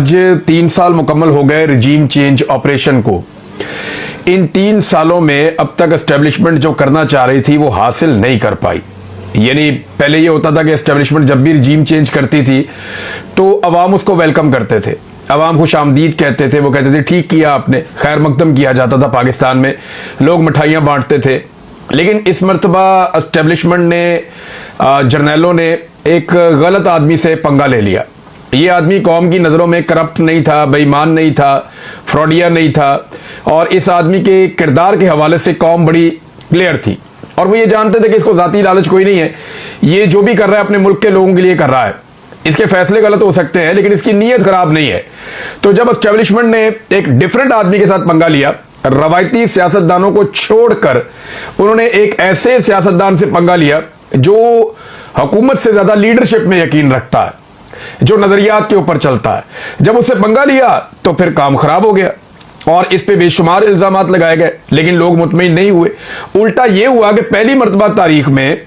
आज 3 साल मुकम्मल हो गए रिजीम चेंज ऑपरेशन को। इन 3 सालों में अब तक एस्टेब्लिशमेंट जो करना चाह रही थी वो हासिल नहीं कर पाई। यानी पहले ये होता था कि एस्टेब्लिशमेंट जब भी रिजीम चेंज करती थी तो अवाम उसको वेलकम करते थे, अवाम खुश आमदीद कहते थे, वो कहते थे ठीक किया आपने, खैर मकदम किया जाता था पाकिस्तान में, लोग मिठाइयाँ बांटते थे। लेकिन इस मरतबा एस्टेब्लिशमेंट ने, जर्नैलों ने एक गलत आदमी से पंगा ले लिया। ये आदमी कौम की नज़रों में करप्ट नहीं था, बेईमान नहीं था, फ्रॉडिया नहीं था, और इस आदमी के किरदार के हवाले से कौम बड़ी क्लियर थी और वो ये जानते थे कि इसको ज़ाती लालच कोई नहीं है, ये जो भी कर रहा है अपने मुल्क के लोगों के लिए कर रहा है। इसके फैसले गलत हो सकते हैं लेकिन इसकी नीयत खराब नहीं है। तो जब एस्टेब्लिशमेंट ने एक डिफरेंट आदमी के साथ पंगा लिया, रवायती सियासतदानों को छोड़कर उन्होंने एक ऐसे सियासतदान से पंगा लिया जो हुकूमत से ज्यादा लीडरशिप में यकीन रखता है, जो नजरियात के ऊपर चलता है। जब उससे पंगा लिया तो फिर काम खराब हो गया और इस पे बेशुमार इल्जामात लगाए गए, लेकिन लोग मुतमईन नहीं हुए। उल्टा यह हुआ कि पहली मर्तबा तारीख में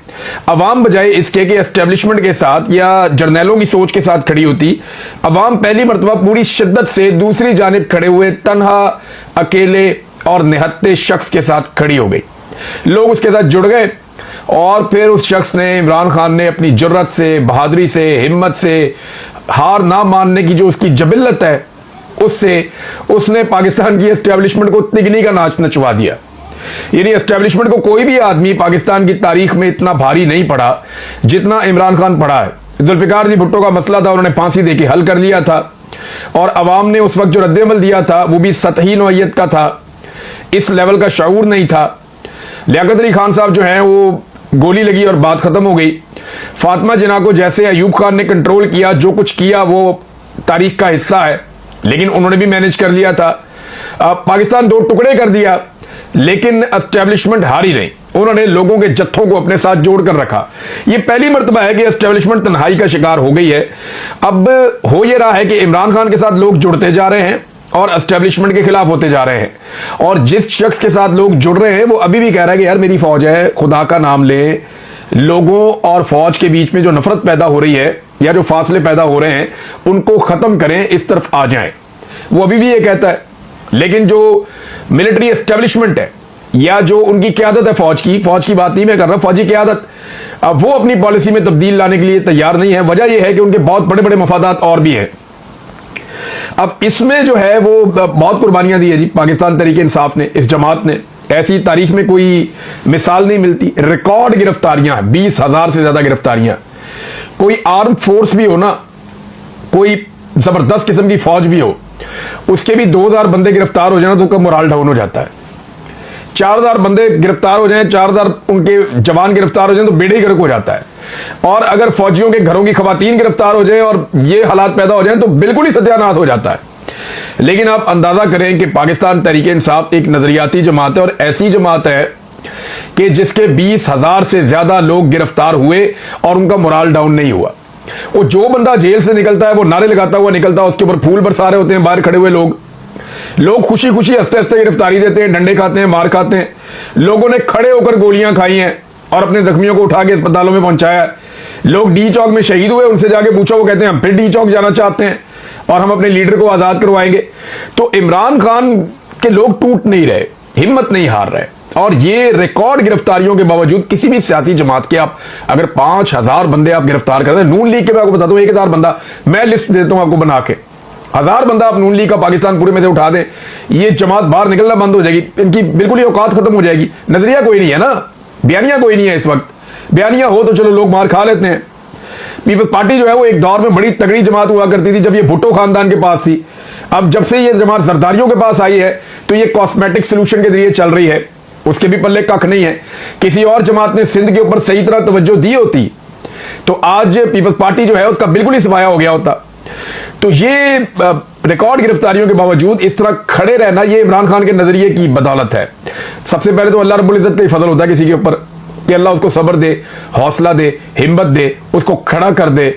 अवाम बजाय इसके कि एस्टेब्लिशमेंट के साथ या जर्नैलों की सोच के साथ खड़ी होती, अवाम पहली मर्तबा पूरी शिद्दत से दूसरी जानिब खड़े हुए तन्हा, अकेले और निहत्ते शख्स के साथ खड़ी हो गई। लोग उसके साथ जुड़ गए और फिर उस शख्स ने, इमरान खान ने, अपनी जुर्रत से, बहादुरी से, हिम्मत से, हार ना मानने की जो उसकी जबिल्लत है उससे उसने पाकिस्तान की एस्टेब्लिशमेंट को तिगनी का नाच नचवा दिया। यानी एस्टेब्लिशमेंट को कोई भी आदमी पाकिस्तान की तारीख में इतना भारी नहीं पड़ा जितना इमरान खान पड़ा है। जुल्फिकार जी भुट्टो का मसला था, उन्होंने फांसी देके हल कर लिया था और अवाम ने उस वक्त जो रद्द-ए-अमल दिया था वो भी सतही नौइयत का था, इस लेवल का शऊर नहीं था। लियाकत अली खान साहब जो हैं वो गोली लगी और बात खत्म हो गई। फातिमा जिन्ना को जैसे अयूब खान ने कंट्रोल किया, जो कुछ किया वो तारीख का हिस्सा है, लेकिन उन्होंने भी मैनेज कर लिया था। पाकिस्तान 2 टुकड़े कर दिया लेकिन एस्टेब्लिशमेंट हारी नहीं, उन्होंने लोगों के जत्थों को अपने साथ जोड़कर रखा। यह पहली मर्तबा है कि एस्टेब्लिशमेंट तन्हाई का शिकार हो गई है। अब हो यह रहा है कि इमरान खान के साथ लोग जुड़ते जा रहे हैं और एस्टेब्लिशमेंट के खिलाफ होते जा रहे हैं, और जिस शख्स के साथ लोग जुड़ रहे हैं वो अभी भी कह रहा है कि यार मेरी फौज है, खुदा का नाम ले। लोगों और फौज के बीच में जो नफरत पैदा हो रही है या जो फासले पैदा हो रहे हैं उनको खत्म करें, इस तरफ आ जाएं, वो अभी भी ये कहता है। लेकिन जो मिलिट्री एस्टेब्लिशमेंट है या जो उनकी क़यादत है, फौज की बात नहीं मैं कर रहा, फौजी क़यादत, वो अपनी पॉलिसी में तब्दील लाने के लिए तैयार नहीं है। वजह यह है कि उनके बहुत बड़े बड़े मफादात और भी हैं। अब इसमें जो है वो बहुत कुर्बानियां दी है जी पाकिस्तान तहरीक इंसाफ ने, इस जमात ने। ऐसी तारीख में कोई मिसाल नहीं मिलती। रिकॉर्ड गिरफ्तारियां, 20,000 से ज्यादा गिरफ्तारियां। कोई आर्म फोर्स भी हो ना, कोई जबरदस्त किस्म की फौज भी हो, उसके भी 2,000 बंदे गिरफ्तार हो जाए तो उनका मोराल डाउन हो जाता है। 4,000 बंदे गिरफ्तार हो जाएं, 4,000 उनके जवान गिरफ्तार हो जाएं तो बेड़े गर्क हो जाता है। और अगर फौजियों के घरों की खवातीन गिरफ्तार हो जाए और ये हालात पैदा हो जाएं तो बिल्कुल ही सत्यानाश हो जाता है। लेकिन आप अंदाजा करें कि पाकिस्तान तहरीक इंसाफ एक नजरियाती जमात है और ऐसी जमात है कि जिसके 20,000 से ज्यादा लोग गिरफ्तार हुए और उनका मोराल डाउन नहीं हुआ। वो जो बंदा जेल से निकलता है वो नारे लगाता हुआ निकलता है, उसके ऊपर फूल बरसा रहे होते हैं बाहर खड़े हुए लोग खुशी खुशी हंसते हंसते गिरफ्तारी देते हैं, डंडे खाते हैं, मार खाते हैं। लोगों ने खड़े होकर गोलियां खाई हैं और अपने जख्मियों को उठा के अस्पतालों में पहुंचाया। लोग डी चौक में शहीद हुए, उनसे जाके पूछो, वो कहते हैं हम फिर डी चौक जाना चाहते हैं और हम अपने लीडर को आजाद करवाएंगे। तो इमरान खान के लोग टूट नहीं रहे, हिम्मत नहीं हार रहे, और ये रिकॉर्ड गिरफ्तारियों के बावजूद किसी भी सियासी जमात के आप अगर 5,000 बंदे आप गिरफ्तार कर दें, नून लीग के मैं आपको बता दूं 1,000 बंदा, मैं लिस्ट देता हूं आपको बना के, 1000 बंदा आप नून लीग का पाकिस्तान पूरे में से उठा दें, ये जमात बाहर निकलना बंद हो जाएगी, इनकी बिल्कुल ही औकात खत्म हो जाएगी। नजरिया कोई नहीं है ना, बयानिया कोई नहीं है इस वक्त। बयानिया हो तो चलो लोग मार खा लेते हैं। पीपल्स पार्टी जो है वो एक दौर में बड़ी तगड़ी जमात हुआ करती थी जब ये भुट्टो खानदान के पास थी। अब जब से ये जमात जरदारियों के पास आई है तो ये कॉस्मेटिक सोल्यूशन के जरिए चल रही है, उसके भी पल्ले कख नहीं है। किसी और जमात ने सिंध के ऊपर सही तरह तवज्जो दी होती तो आज पीपल्स पार्टी जो है उसका बिल्कुल ही सफाया हो गया होता। तो ये रिकॉर्ड गिरफ्तारियों के बावजूद इस तरह खड़े रहना, ये इमरान खान के नजरिए की बदौलत है। सबसे पहले तो अल्लाह रब्बुल इज्जत का ही फजल होता है किसी के ऊपर कि अल्लाह उसको सब्र दे, हौसला दे, हिम्मत दे, उसको खड़ा कर दे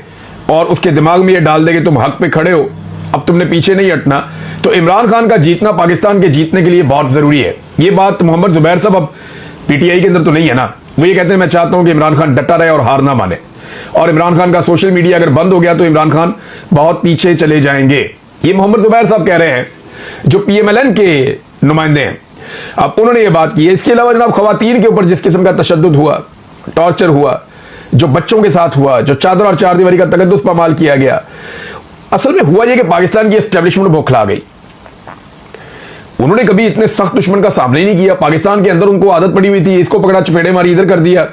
और उसके दिमाग में ये डाल दे कि तुम हक पे खड़े हो, अब तुमने पीछे नहीं हटना। तो इमरान खान का जीतना पाकिस्तान के जीतने के लिए बहुत जरूरी है। ये बात मोहम्मद जुबैर साहब अब पीटीआई के अंदर तो नहीं है ना, वो ये कहते हैं मैं चाहता हूं कि इमरान खान डटा रहे और हार ना माने। और इमरान खान का सोशल मीडिया अगर बंद हो गया तो इमरान खान बहुत पीछे चले जाएंगे। ये मोहम्मद जुबैर साहब कह रहे हैं, जो पीएमएलएन के नुमाइंदे हैं। अब उन्होंने ये बात की है। इसके अलावा जनाब खवातीन के ऊपर जिस किस्म का तशद्दुद हुआ, टॉर्चर हुआ, जो बच्चों के साथ हुआ, जो चादर और चारदीवारी का तकद्दुस पामाल किया गया, असल में हुआ यह कि पाकिस्तान की एस्टेब्लिशमेंट बौखला गई। उन्होंने कभी इतने सख्त दुश्मन का सामना ही नहीं किया। पाकिस्तान के अंदर उनको आदत पड़ी हुई थी, इसको पकड़ा चपेड़े मारी, इधर कर दिया,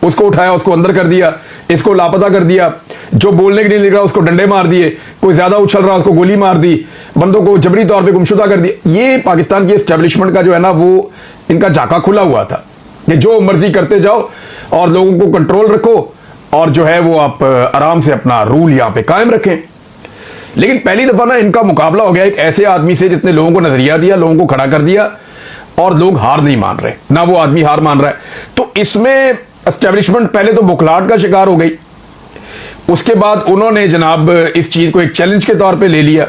उसको उठाया, उसको अंदर कर दिया, इसको लापता कर दिया, जो बोलने के लिए निकला उसको डंडे मार दिए, कोई ज्यादा उछल रहा उसको गोली मार दी, बंदों को जबरी तौर पे गुमशुदा कर दिया। ये पाकिस्तान की एस्टेब्लिशमेंट का जो है ना, वो इनका झाका खुला हुआ था कि जो मर्जी करते जाओ और लोगों को कंट्रोल रखो और जो है वो आप आराम से अपना रूल यहां पे कायम रखें। लेकिन पहली दफा ना इनका मुकाबला हो गया एक ऐसे आदमी से जिसने लोगों को नजरिया दिया, लोगों को खड़ा कर दिया, और लोग हार नहीं मान रहे, ना वो आदमी हार मान रहा है। तो इसमें एस्टेब्लिशमेंट पहले तो बुखलाहट का शिकार हो गई, उसके बाद उन्होंने जनाब इस चीज को एक चैलेंज के तौर पे ले लिया,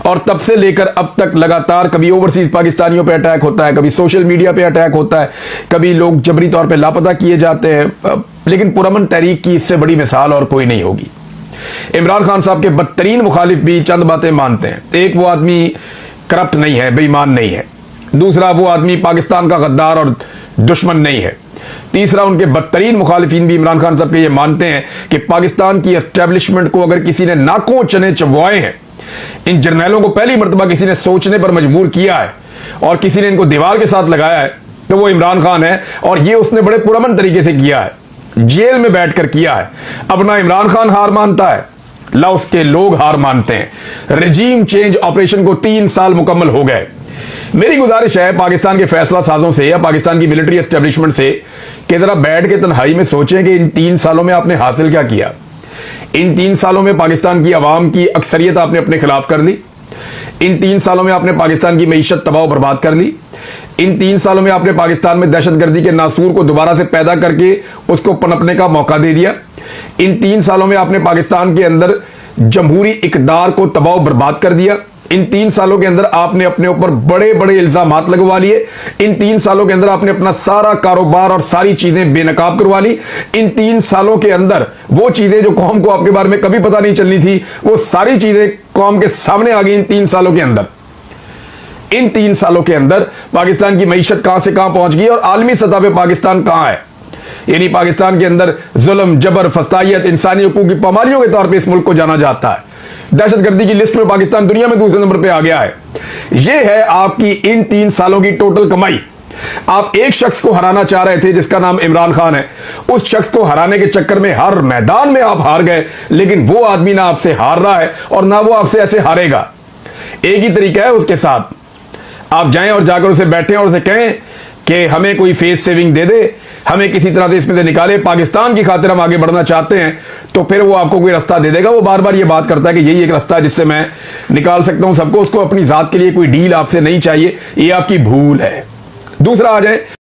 और तब से लेकर अब तक लगातार कभी ओवरसीज पाकिस्तानियों पे अटैक होता है, कभी सोशल मीडिया पे अटैक होता है, कभी लोग जबरी तौर पे लापता किए जाते हैं। लेकिन पुरअमन तहरीक की इससे बड़ी मिसाल और कोई नहीं होगी। इमरान खान साहब के बदतरीन मुखालिफ भी चंद बातें मानते हैं। एक, वो आदमी करप्ट नहीं है, बेईमान नहीं है। दूसरा, वो आदमी पाकिस्तान का गद्दार और दुश्मन नहीं है। तीसरा, उनके बदतरीन मुखालिफिन भी इमरान खान साहब के ये मानते हैं कि पाकिस्तान की एस्टेब्लिशमेंट को अगर किसी ने नाकों चने चबवाए हैं, इन जर्नैलों को पहली मरतबा किसी ने सोचने पर मजबूर किया है और किसी ने इनको दीवार के साथ लगाया है, तो वो इमरान खान है। और ये उसने बड़े पुरअमन तरीके से किया है, जेल में बैठकर किया है। अब ना इमरान खान हार मानता है, ना उसके लोग हार मानते हैं। रजीम चेंज ऑपरेशन को 3 साल मुकम्मल हो गए। मेरी गुजारिश है पाकिस्तान के फैसला साजों से या पाकिस्तान की मिलिट्री एस्टेब्लिशमेंट से कि जरा बैठ के तन्हाई में सोचें कि इन 3 सालों में आपने हासिल क्या किया। इन 3 सालों में पाकिस्तान की आवाम की अक्सरियत आपने अपने खिलाफ कर ली। इन 3 सालों में आपने पाकिस्तान की मईशत तबाह बर्बाद कर ली। इन 3 सालों में आपने पाकिस्तान में दहशतगर्दी के नासूर को दोबारा से पैदा करके उसको पनपने का मौका दे दिया। इन 3 सालों में आपने पाकिस्तान के अंदर जमहूरी इकदार को तबाह बर्बाद कर दिया। इन 3 सालों के अंदर आपने अपने ऊपर बड़े बड़े इल्जामात लगवा लिए। इन 3 सालों के अंदर आपने अपना सारा कारोबार और सारी चीजें बेनकाब करवा ली। इन 3 सालों के अंदर वो चीजें जो कौम को आपके बारे में कभी पता नहीं चलनी थी, वो सारी चीजें कौम के सामने आ गई इन 3 सालों के अंदर। इन 3 सालों के अंदर पाकिस्तान की मईशत कहां से कहां पहुंच गई और आलमी सतह पे पाकिस्तान कहां है। यानी पाकिस्तान के अंदर जुल्म, जबर, फसाइयत, इंसानी हकूक की पामालियों के तौर पे इस मुल्क को जाना जाता है। दहशतगर्दी की लिस्ट में पाकिस्तान दुनिया में दूसरे नंबर पे आ गया है। यह है आपकी इन 3 सालों की टोटल कमाई। आप एक शख्स को हराना चाह रहे थे जिसका नाम इमरान खान है। उस शख्स को हराने के चक्कर में हर मैदान में आप हार गए, लेकिन वो आदमी ना आपसे हार रहा है और ना वो आपसे ऐसे हारेगा। एक ही तरीका है उसके साथ, आप जाएं और जाकर उसे बैठें और उसे कहें कि हमें कोई फेस सेविंग दे दे, हमें किसी तरह से इसमें से निकाले, पाकिस्तान की खातिर हम आगे बढ़ना चाहते हैं, तो फिर वो आपको कोई रास्ता दे देगा। वो बार बार ये बात करता है कि यही एक रास्ता है जिससे मैं निकाल सकता हूं सबको। उसको अपनी जात के लिए कोई डील आपसे नहीं चाहिए, ये आपकी भूल है। दूसरा आ जाए